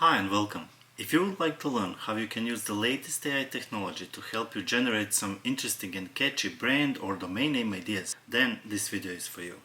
Hi and welcome. If you would like to learn how you can use the latest AI technology to help you generate some interesting and catchy brand or domain name ideas, then this video is for you.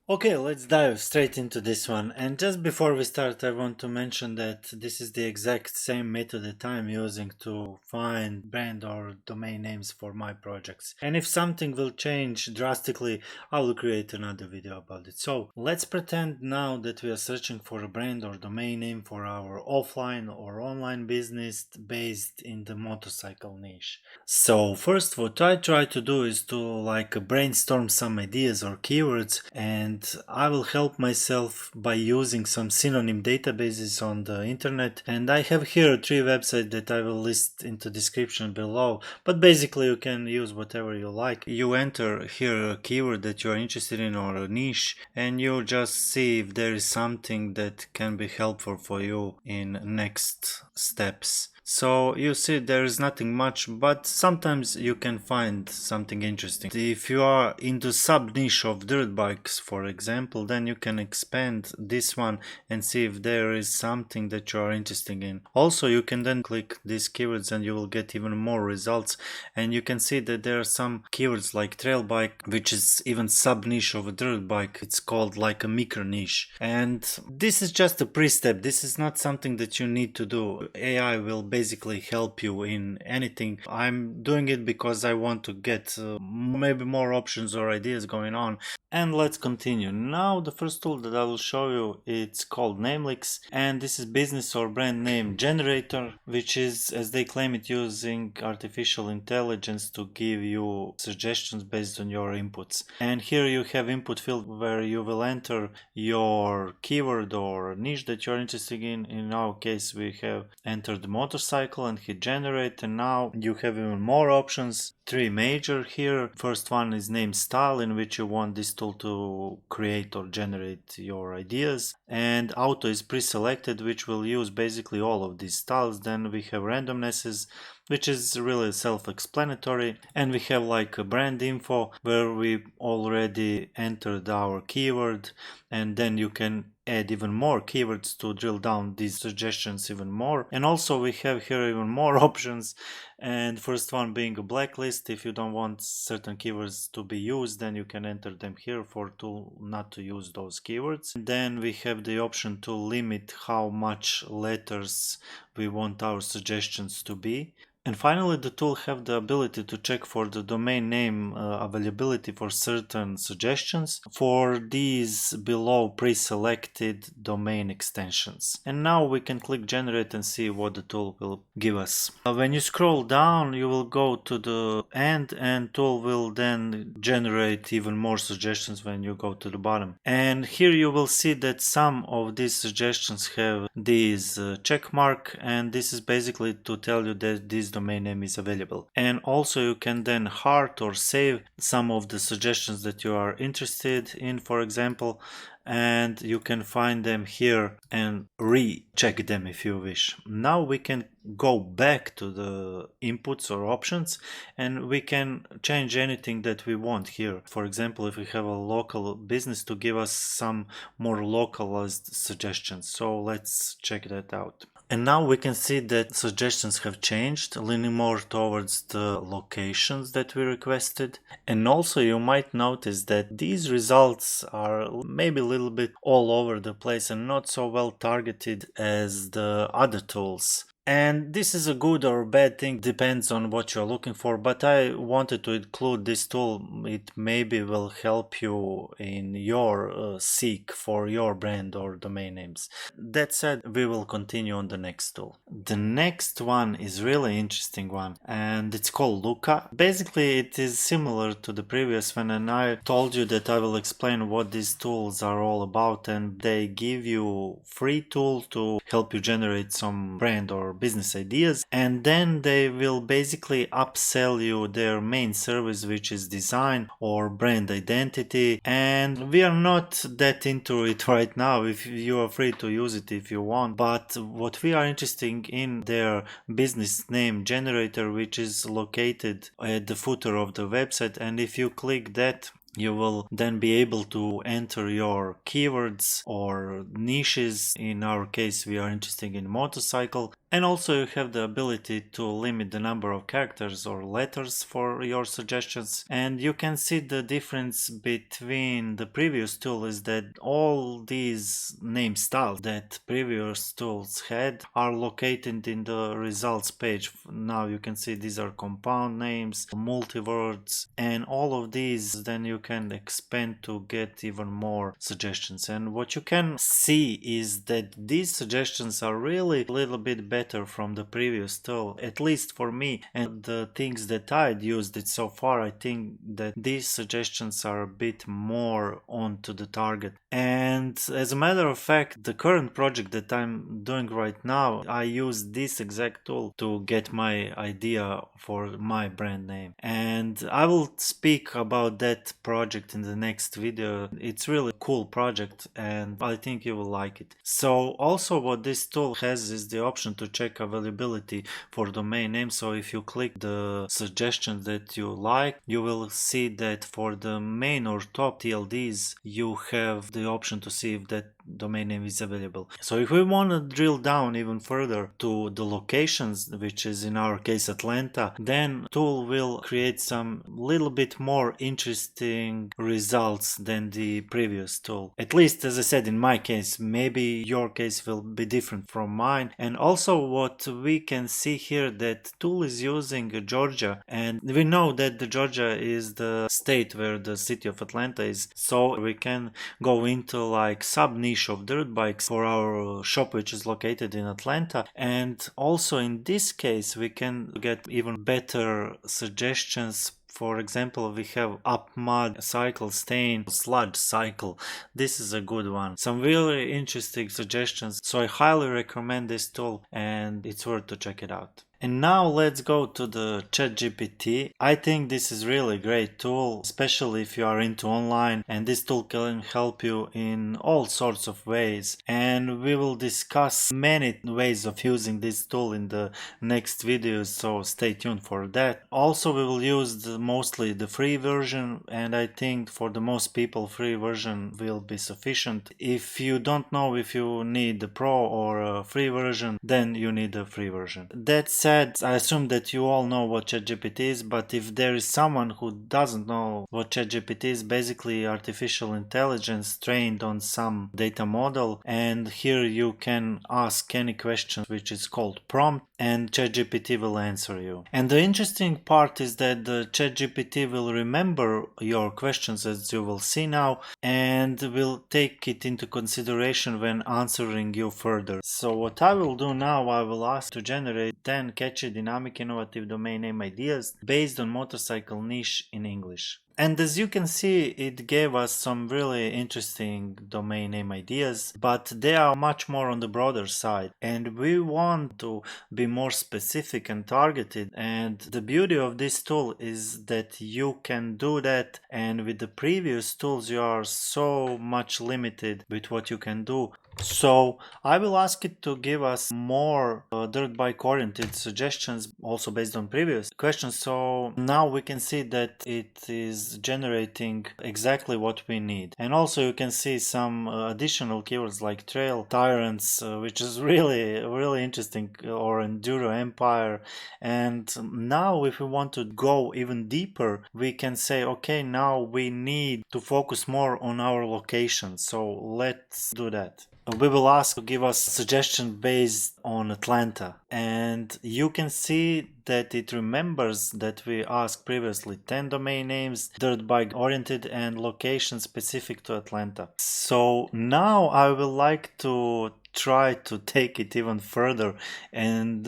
Okay, let's dive straight into this one. And just before we start, I want to mention that this is the exact same method that I'm using to find brand or domain names for my projects. And if something will change drastically, I will create another video about it. So let's pretend now that we are searching for a brand or domain name for our offline or online business based in the motorcycle niche. So first, what I try to do is to brainstorm some ideas or keywords, and I will help myself by using some synonym databases on the internet. And I have here 3 websites that I will list in the description below, but basically you can use whatever you like. You enter here a keyword that you are interested in or a niche, and you just see if there is something that can be helpful for you in next steps. So you see there is nothing much, but sometimes you can find something interesting. If you are into sub niche of dirt bikes, for example, then you can expand this one and see if there is something that you are interested in. Also, you can then click these keywords and you will get even more results. And you can see that there are some keywords like trail bike, which is even sub niche of a dirt bike. It's called like a micro niche. And this is just a pre-step. This is not something that you need to do. AI will basically help you in anything. I'm doing it because I want to get maybe more options or ideas going on. And let's continue. Now the first tool that I will show you, it's called Namelix, and this is business or brand name generator, which is, as they claim it, using artificial intelligence to give you suggestions based on your inputs. And here you have input field where you will enter your keyword or niche that you're interested in. In our case, we have entered motorcycle and hit generate, and now you have even more options. 3 major here. First one is name style, in which you want this tool to create or generate your ideas, and auto is pre-selected, which will use basically all of these styles. Then we have randomnesses, which is really self-explanatory, and we have like a brand info where we already entered our keyword, and then you can add even more keywords to drill down these suggestions even more. And also we have here even more options, and first one being a blacklist. If you don't want certain keywords to be used, then you can enter them here for to not to use those keywords. And then we have the option to limit how much letters we want our suggestions to be. And finally, the tool have the ability to check for the domain name availability for certain suggestions for these below pre-selected domain extensions. And now we can click generate and see what the tool will give us. When you scroll down, you will go to the end, and tool will then generate even more suggestions when you go to the bottom. And here you will see that some of these suggestions have these check mark, and this is basically to tell you that this domain name is available. And also you can then heart or save some of the suggestions that you are interested in, for example, and you can find them here and recheck them if you wish. Now we can go back to the inputs or options, and we can change anything that we want here. For example, if we have a local business, to give us some more localized suggestions. So let's check that out. And now we can see that suggestions have changed, leaning more towards the locations that we requested. And also you might notice that these results are maybe a little bit all over the place and not so well targeted as the other tools. And this is a good or bad thing, depends on what you're looking for, but I wanted to include this tool. It maybe will help you in your seek for your brand or domain names. That said, we will continue on the next tool. The next one is really interesting one, and it's called Luca. Basically, it is similar to the previous one, and I told you that I will explain what these tools are all about, and they give you free tool to help you generate some brand or business ideas, and then they will basically upsell you their main service, which is design or brand identity. And we are not that into it right now. If you are free to use it if you want, but what we are interested in, their business name generator, which is located at the footer of the website. And if you click that, You will then be able to enter your keywords or niches. In our case, we are interested in motorcycle. And also you have the ability to limit the number of characters or letters for your suggestions. And you can see the difference between the previous tool is that all these name styles that previous tools had are located in the results page. Now you can see these are compound names, multiwords, and all of these then you can expand to get even more suggestions. And what you can see is that these suggestions are really a little bit better from the previous tool, at least for me, and the things that I'd used it so far. I think that these suggestions are a bit more on to the target. And as a matter of fact, the current project that I'm doing right now, I use this exact tool to get my idea for my brand name, and I will speak about that project in the next video. It's really a cool project and I think you will like it. So also what this tool has is the option to check availability for domain name. So if you click the suggestions that you like, you will see that for the main or top TLDs you have the option to see if that domain name is available. So if we want to drill down even further to the locations, which is in our case Atlanta, then tool will create some little bit more interesting results than the previous tool. At least, as I said, in my case, maybe your case will be different from mine. And also what we can see here, that tool is using Georgia, and we know that the Georgia is the state where the city of Atlanta is, so we can go into like sub niche of dirt bikes for our shop, which is located in Atlanta. And also in this case we can get even better suggestions. For example, we have up mud cycle, stain, sludge cycle. This is a good one. Some really interesting suggestions. So I highly recommend this tool and it's worth to check it out. And now let's go to the ChatGPT. I think this is really great tool, especially if you are into online, and this tool can help you in all sorts of ways. And we will discuss many ways of using this tool in the next videos, so stay tuned for that. Also, we will use mostly the free version, and I think for the most people free version will be sufficient. If you don't know if you need the pro or a free version, then you need a free version. That said, I assume that you all know what ChatGPT is, but if there is someone who doesn't know what ChatGPT is, basically artificial intelligence trained on some data model, and here you can ask any question which is called prompt and ChatGPT will answer you. And the interesting part is that the ChatGPT will remember your questions, as you will see now, and will take it into consideration when answering you further. So what I will do now, I will ask to generate 10 catchy, dynamic, innovative domain name ideas based on motorcycle niche in English. And as you can see, it gave us some really interesting domain name ideas, but they are much more on the broader side. And we want to be more specific and targeted. And the beauty of this tool is that you can do that. And with the previous tools, you are so much limited with what you can do. So I will ask it to give us more dirt bike oriented suggestions, also based on previous questions. So now we can see that it is generating exactly what we need. And also you can see some additional keywords like trail, tyrants, which is really interesting, or enduro empire. And now if we want to go even deeper, we can say, okay, now we need to focus more on our location. So let's do that. We will ask to give us suggestion based on Atlanta, and you can see that it remembers that we asked previously 10 domain names, dirt bike oriented and location specific to Atlanta. So now I would like to try to take it even further and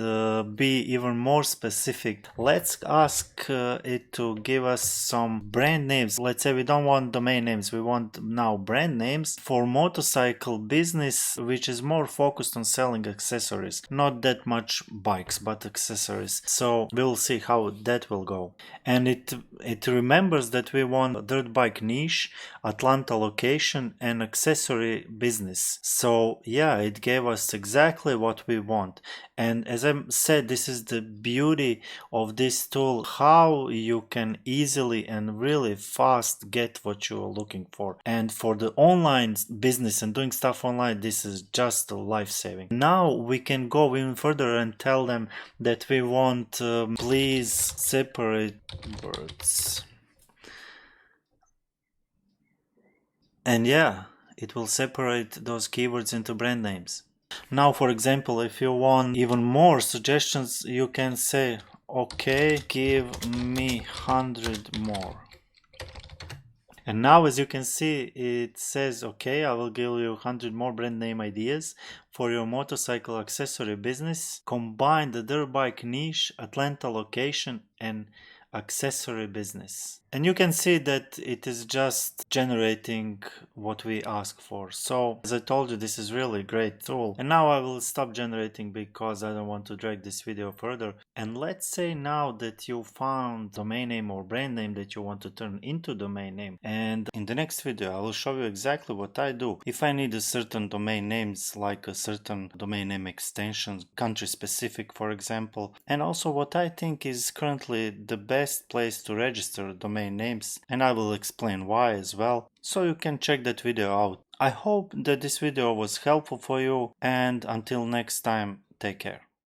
be even more specific. Let's ask it to give us some brand names. Let's say we don't want domain names, we want now brand names for motorcycle business, which is more focused on selling accessories, not that much bikes but accessories. So we'll see how that will go. And it remembers that we want a dirt bike niche, Atlanta location and accessory business. So yeah, it gave us exactly what we want. And as I said, this is the beauty of this tool, how you can easily and really fast get what you're looking for. And for the online business and doing stuff online, this is just life-saving. Now we can go even further and tell them that we want please separate words. And yeah, it will separate those keywords into brand names. Now, for example, if you want even more suggestions, you can say, okay, give me 100 more. And now, as you can see, it says, okay, I will give you 100 more brand name ideas for your motorcycle accessory business. Combine the dirt bike niche, Atlanta location, and accessory business. And you can see that it is just generating what we ask for. So as I told you, this is really a great tool. And now I will stop generating because I don't want to drag this video further. And let's say now that you found domain name or brand name that you want to turn into domain name. And in the next video, I will show you exactly what I do. If I need a certain domain names, like a certain domain name extensions, country specific, for example, and also what I think is currently the best place to register domain names, and I will explain why as well, so you can check that video out. I hope that this video was helpful for you, and until next time, take care.